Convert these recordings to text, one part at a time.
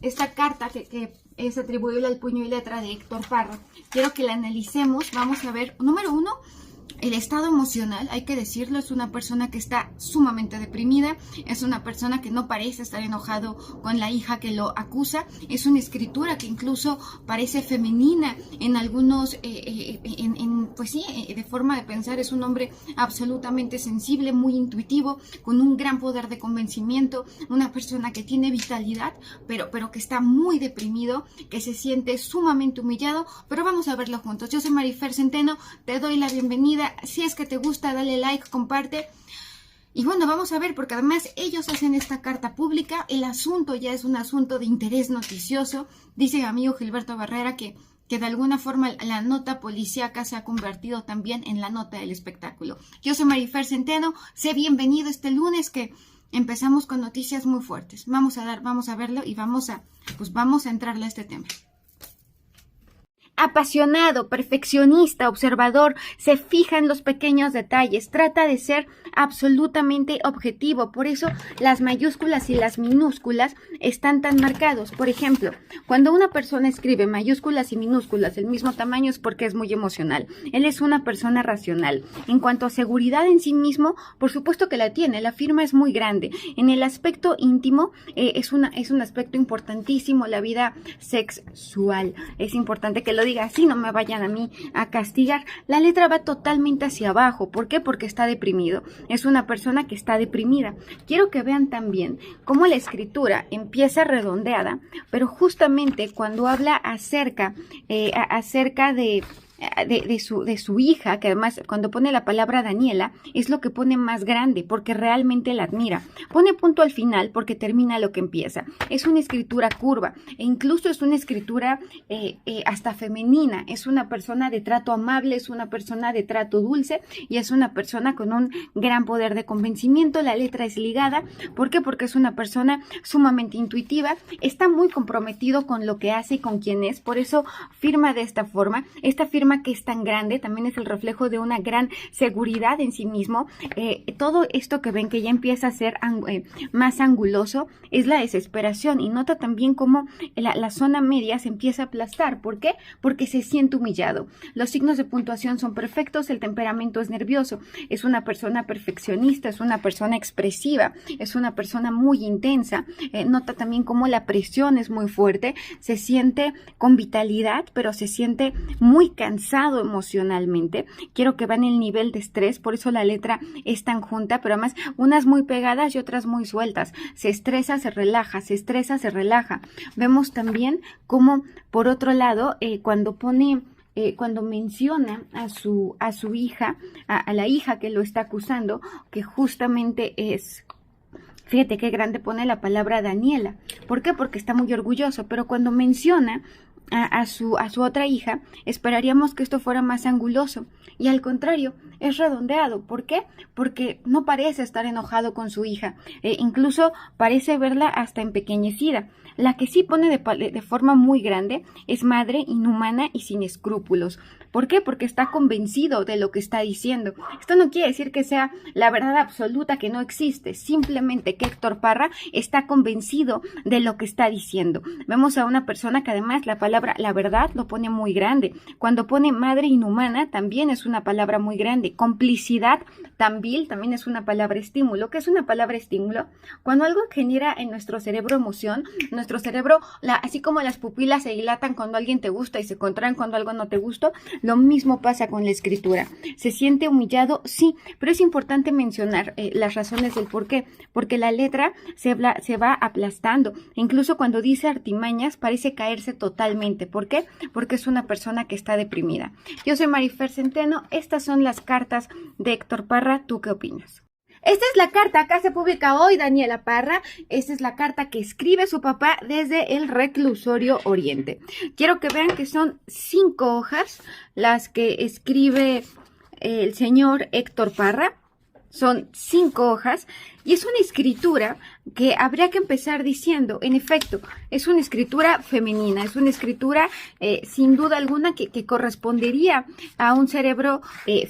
esta carta que es atribuible al puño y letra de Héctor Parra. Quiero que la analicemos. Vamos a ver, número uno, el estado emocional, hay que decirlo, es una persona que está sumamente deprimida, es una persona que no parece estar enojado con la hija que lo acusa, es una escritura que incluso parece femenina en algunos, pues sí, de forma de pensar. Es un hombre absolutamente sensible, muy intuitivo, con un gran poder de convencimiento, una persona que tiene vitalidad, pero que está muy deprimido, que se siente sumamente humillado, pero vamos a verlo juntos. Yo soy Marifer Centeno, te doy la bienvenida. Si es que te gusta, dale like, comparte. Y bueno, vamos a ver, porque además ellos hacen esta carta pública. El asunto ya es un asunto de interés noticioso. Dice mi amigo Gilberto Barrera que de alguna forma la nota policíaca se ha convertido también en la nota del espectáculo. Yo soy Marifer Centeno, sé bienvenido este lunes que empezamos con noticias muy fuertes. Vamos a verlo y vamos a entrarle a este tema. Apasionado, perfeccionista, observador, se fija en los pequeños detalles, trata de ser absolutamente objetivo. Por eso las mayúsculas y las minúsculas están tan marcados. Por ejemplo, cuando una persona escribe mayúsculas y minúsculas del mismo tamaño es porque es muy emocional. Él es una persona racional. En cuanto a seguridad en sí mismo, por supuesto que la tiene. La firma es muy grande. En el aspecto íntimo es un aspecto importantísimo, la vida sexual. Es importante que lo diga así, no me vayan a mí a castigar. La letra va totalmente hacia abajo. ¿Por qué? Porque está deprimido. Es una persona que está deprimida. Quiero que vean también cómo la escritura empieza redondeada, pero justamente cuando habla acerca de su hija, que además cuando pone la palabra Daniela es lo que pone más grande porque realmente la admira. Pone punto al final porque termina lo que empieza. Es una escritura curva e incluso es una escritura hasta femenina. Es una persona de trato amable, es una persona de trato dulce y es una persona con un gran poder de convencimiento. La letra es ligada. ¿Por qué? Porque es una persona sumamente intuitiva, está muy comprometido con lo que hace y con quien es, por eso firma de esta forma. Esta firma que es tan grande también es el reflejo de una gran seguridad en sí mismo. Todo esto que ven que ya empieza a ser más anguloso es la desesperación, y nota también cómo la zona media se empieza a aplastar. ¿Por qué? Porque se siente humillado. Los signos de puntuación son perfectos, el temperamento es nervioso, es una persona perfeccionista, es una persona expresiva, es una persona muy intensa. Nota también cómo la presión es muy fuerte, se siente con vitalidad, pero se siente muy cansado emocionalmente. Quiero que vean el nivel de estrés, por eso la letra es tan junta, pero además unas muy pegadas y otras muy sueltas. Se estresa, se relaja, se estresa, se relaja. Vemos también cómo, por otro lado, cuando menciona a su hija, a la hija que lo está acusando, que justamente es... Fíjate qué grande pone la palabra Daniela. ¿Por qué? Porque está muy orgulloso, pero cuando menciona a su otra hija, esperaríamos que esto fuera más anguloso, y al contrario, es redondeado. ¿Por qué? Porque no parece estar enojado con su hija, incluso parece verla hasta empequeñecida. La que sí pone de forma muy grande es madre, inhumana y sin escrúpulos. ¿Por qué? Porque está convencido de lo que está diciendo. Esto no quiere decir que sea la verdad absoluta, que no existe, simplemente que Héctor Parra está convencido de lo que está diciendo. Vemos a una persona que además la palabra la verdad lo pone muy grande. Cuando pone madre inhumana también es una palabra muy grande. Complicidad también es una palabra estímulo. ¿Qué es una palabra estímulo? Cuando algo genera en nuestro cerebro emoción, nuestro cerebro, así como las pupilas se dilatan cuando alguien te gusta y se contraen cuando algo no te gusta, lo mismo pasa con la escritura. ¿Se siente humillado? Sí, pero es importante mencionar las razones del por qué. Porque la letra se va aplastando. Incluso cuando dice artimañas parece caerse totalmente. ¿Por qué? Porque es una persona que está deprimida. Yo soy Marifer Centeno. Estas son las cartas de Héctor Parra. ¿Tú qué opinas? Esta es la carta, acá se publica hoy, Daniela Parra. Esta es la carta que escribe su papá desde el reclusorio Oriente. Quiero que vean que son 5 hojas las que escribe el señor Héctor Parra. son 5 hojas y es una escritura que habría que empezar diciendo, en efecto, es una escritura femenina, es una escritura sin duda alguna que correspondería a un cerebro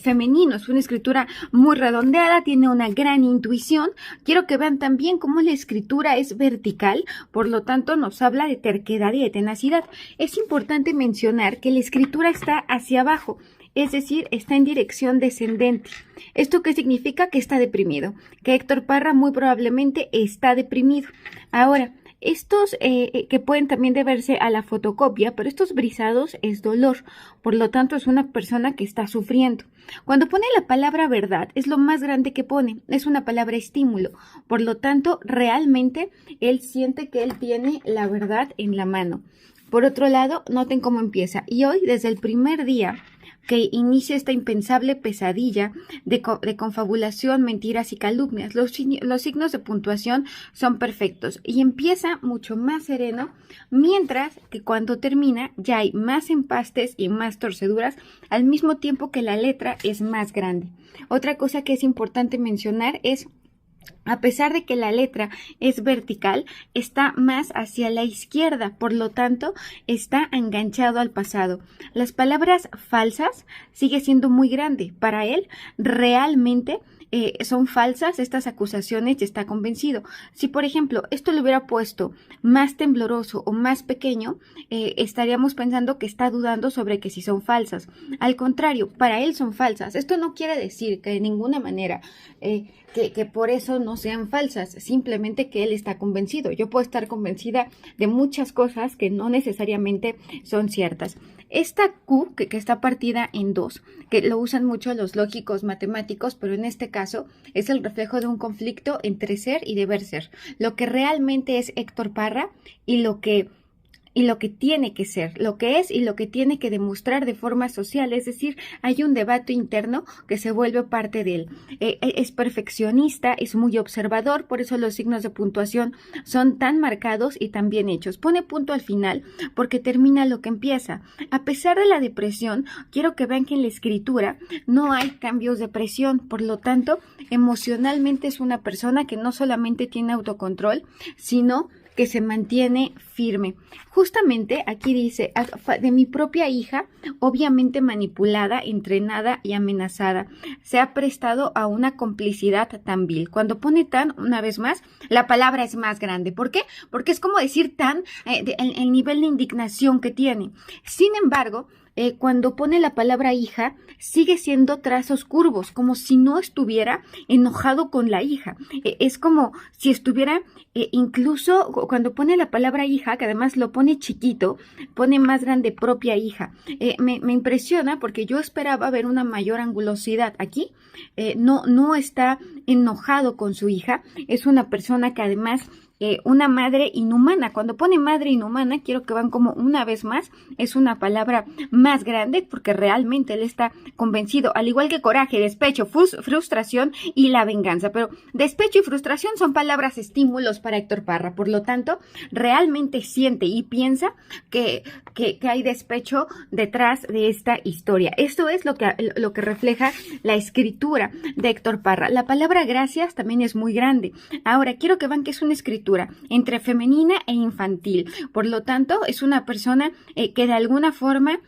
femenino, es una escritura muy redondeada, tiene una gran intuición. Quiero que vean también cómo la escritura es vertical, por lo tanto nos habla de terquedad y de tenacidad. Es importante mencionar que la escritura está hacia abajo, es decir, está en dirección descendente. ¿Esto qué significa? Que está deprimido, que Héctor Parra muy probablemente está deprimido. Ahora, estos que pueden también deberse a la fotocopia, pero estos brisados es dolor, por lo tanto es una persona que está sufriendo. Cuando pone la palabra verdad, es lo más grande que pone, es una palabra estímulo, por lo tanto realmente él siente que él tiene la verdad en la mano. Por otro lado, noten cómo empieza, y hoy desde el primer día que inicia esta impensable pesadilla de confabulación, mentiras y calumnias. Los signos de puntuación son perfectos y empieza mucho más sereno, mientras que cuando termina ya hay más empastes y más torceduras, al mismo tiempo que la letra es más grande. Otra cosa que es importante mencionar es, a pesar de que la letra es vertical, está más hacia la izquierda, por lo tanto, está enganchado al pasado. Las palabras falsas sigue siendo muy grande. Para él, realmente son falsas estas acusaciones y está convencido. Si, por ejemplo, esto lo hubiera puesto más tembloroso o más pequeño, estaríamos pensando que está dudando sobre que si son falsas. Al contrario, para él son falsas. Esto no quiere decir que de ninguna manera que por eso no sean falsas, simplemente que él está convencido. Yo puedo estar convencida de muchas cosas que no necesariamente son ciertas. Esta Q, que está partida en 2, que lo usan mucho los lógicos matemáticos, pero en este caso es el reflejo de un conflicto entre ser y deber ser. Lo que realmente es Héctor Parra y lo que tiene que ser, lo que es y lo que tiene que demostrar de forma social, es decir, hay un debate interno que se vuelve parte de él. Es perfeccionista, es muy observador, por eso los signos de puntuación son tan marcados y tan bien hechos. Pone punto al final porque termina lo que empieza. A pesar de la depresión, quiero que vean que en la escritura no hay cambios de presión, por lo tanto, emocionalmente es una persona que no solamente tiene autocontrol, sino que se mantiene firme. Justamente aquí dice, de mi propia hija, obviamente manipulada, entrenada y amenazada, se ha prestado a una complicidad tan vil. Cuando pone tan, una vez más, la palabra es más grande. ¿Por qué? Porque es como decir tan, el nivel de indignación que tiene. Sin embargo, cuando pone la palabra hija, sigue siendo trazos curvos, como si no estuviera enojado con la hija. Es como si estuviera, incluso cuando pone la palabra hija, que además lo pone chiquito, pone más grande propia hija. Me impresiona porque yo esperaba ver una mayor angulosidad. Aquí no está enojado con su hija, es una persona que además una madre inhumana. Cuando pone madre inhumana, quiero que vean como una vez más es una palabra más grande porque realmente él está convencido, al igual que coraje, despecho, frustración y la venganza. Pero despecho y frustración son palabras estímulos para Héctor Parra, por lo tanto realmente siente y piensa que hay despecho detrás de esta historia. Esto es lo que refleja la escritura de Héctor Parra. La palabra gracias también es muy grande. Ahora quiero que vean que es una escritura entre femenina e infantil, por lo tanto es una persona que de alguna forma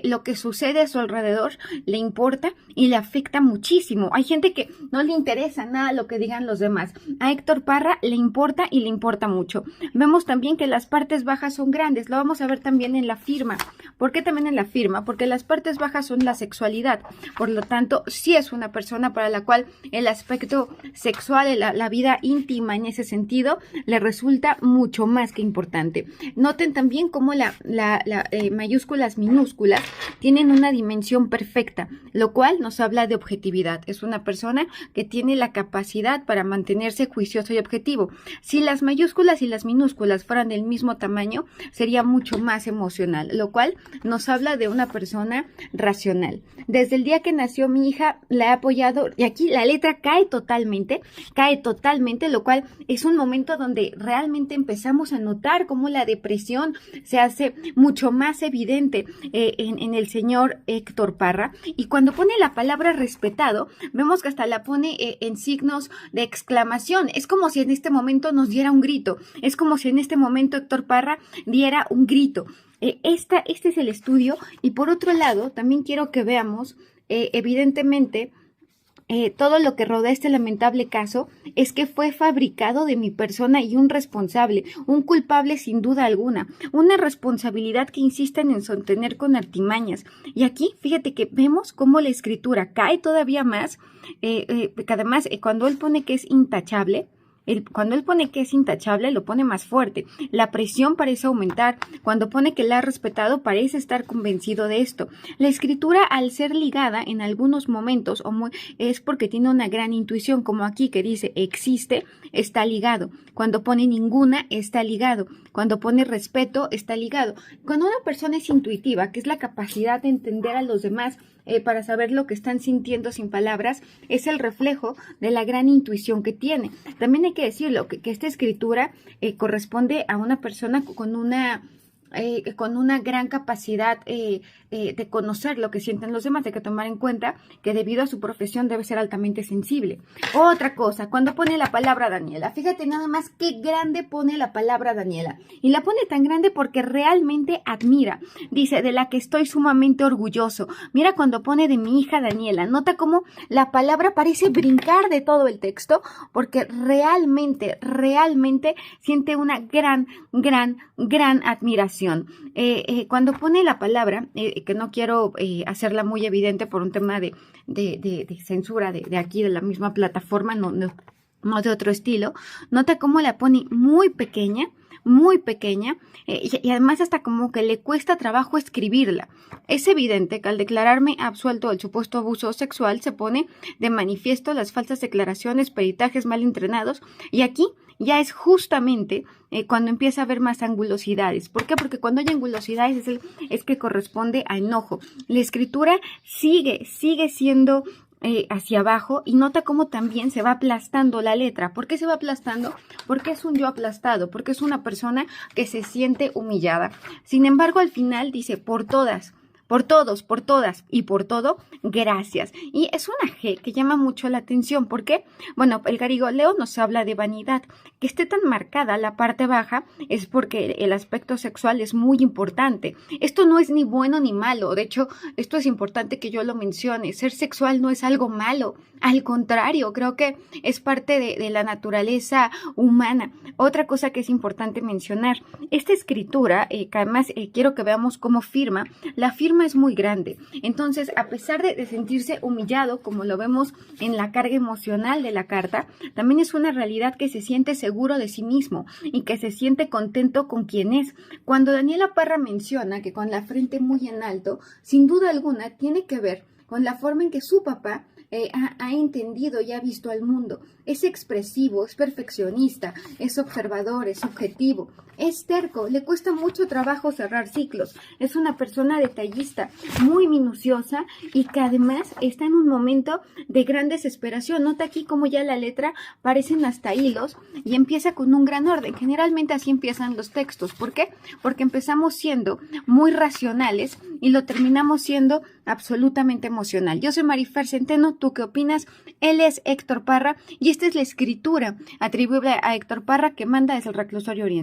lo que sucede a su alrededor le importa y le afecta muchísimo. Hay gente que no le interesa nada lo que digan los demás. A Héctor Parra le importa y le importa mucho. Vemos también que las partes bajas son grandes, lo vamos a ver también en la firma. ¿Por qué también en la firma? Porque las partes bajas son la sexualidad, por lo tanto sí es una persona para la cual el aspecto sexual, la vida íntima en ese sentido le resulta mucho más que importante. Noten también cómo mayúsculas minúsculas tienen una dimensión perfecta, lo cual nos habla de objetividad. Es una persona que tiene la capacidad para mantenerse juicioso y objetivo. Si las mayúsculas y las minúsculas fueran del mismo tamaño, sería mucho más emocional, lo cual nos habla de una persona racional. Desde el día que nació mi hija, la he apoyado, y aquí la letra cae totalmente, lo cual es un momento donde donde realmente empezamos a notar cómo la depresión se hace mucho más evidente en el señor Héctor Parra. Y cuando pone la palabra respetado, vemos que hasta la pone en signos de exclamación. Es como si en este momento nos diera un grito. Es como si en este momento Héctor Parra diera un grito. Este es el estudio. Y por otro lado, también quiero que veamos, evidentemente, todo lo que rodea este lamentable caso es que fue fabricado de mi persona y un responsable, un culpable sin duda alguna, una responsabilidad que insisten en sostener con artimañas. Y aquí, fíjate que vemos cómo la escritura cae todavía más, que además cuando él pone que es intachable, cuando él pone que es intachable, lo pone más fuerte. La presión parece aumentar. Cuando pone que la ha respetado, parece estar convencido de esto. La escritura, al ser ligada en algunos momentos, es porque tiene una gran intuición, como aquí que dice existe, está ligado. Cuando pone ninguna, está ligado. Cuando pone respeto, está ligado. Cuando una persona es intuitiva, que es la capacidad de entender a los demás, para saber lo que están sintiendo sin palabras, es el reflejo de la gran intuición que tiene. También hay que decirlo, que esta escritura corresponde a una persona con una gran capacidad de conocer lo que sienten los demás. Hay que tomar en cuenta que debido a su profesión debe ser altamente sensible. Otra cosa, cuando pone la palabra Daniela, fíjate nada más qué grande pone la palabra Daniela, y la pone tan grande porque realmente admira. Dice, de la que estoy sumamente orgulloso. Mira cuando pone de mi hija Daniela, nota cómo la palabra parece brincar de todo el texto, porque realmente siente una gran admiración. Cuando pone la palabra, que no quiero hacerla muy evidente por un tema de censura de aquí, de la misma plataforma, no de otro estilo, nota cómo la pone muy pequeña, y además hasta como que le cuesta trabajo escribirla. Es evidente que al declararme absuelto del supuesto abuso sexual se pone de manifiesto las falsas declaraciones, peritajes mal entrenados, y aquí ya es justamente cuando empieza a haber más angulosidades. ¿Por qué? Porque cuando hay angulosidades es que corresponde a enojo. La escritura sigue siendo hacia abajo, y nota cómo también se va aplastando la letra. ¿Por qué se va aplastando? Porque es un yo aplastado, porque es una persona que se siente humillada. Sin embargo, al final dice, por todas, por todos, por todas y por todo, gracias. Y es una G que llama mucho la atención. ¿Por qué? Bueno, el garigoleo nos habla de vanidad. Que esté tan marcada la parte baja es porque el aspecto sexual es muy importante. Esto no es ni bueno ni malo. De hecho, esto es importante que yo lo mencione. Ser sexual no es algo malo. Al contrario, creo que es parte de la naturaleza humana. Otra cosa que es importante mencionar, esta escritura, que además quiero que veamos cómo firma. La firma es muy grande. Entonces, a pesar de sentirse humillado, como lo vemos en la carga emocional de la carta, también es una realidad que se siente seguro de sí mismo y que se siente contento con quien es. Cuando Daniela Parra menciona que con la frente muy en alto, sin duda alguna tiene que ver con la forma en que su papá ha entendido y ha visto al mundo. Es expresivo, es perfeccionista, es observador, es objetivo, es terco, le cuesta mucho trabajo cerrar ciclos, es una persona detallista, muy minuciosa, y que además está en un momento de gran desesperación. Nota aquí como ya la letra parecen hasta hilos y empieza con un gran orden. Generalmente así empiezan los textos. ¿Por qué? Porque empezamos siendo muy racionales y lo terminamos siendo absolutamente emocional. Yo soy Marifer Centeno, ¿tú qué opinas? Él es Héctor Parra y esta es la escritura atribuible a Héctor Parra que manda desde el Reclusorio Oriente.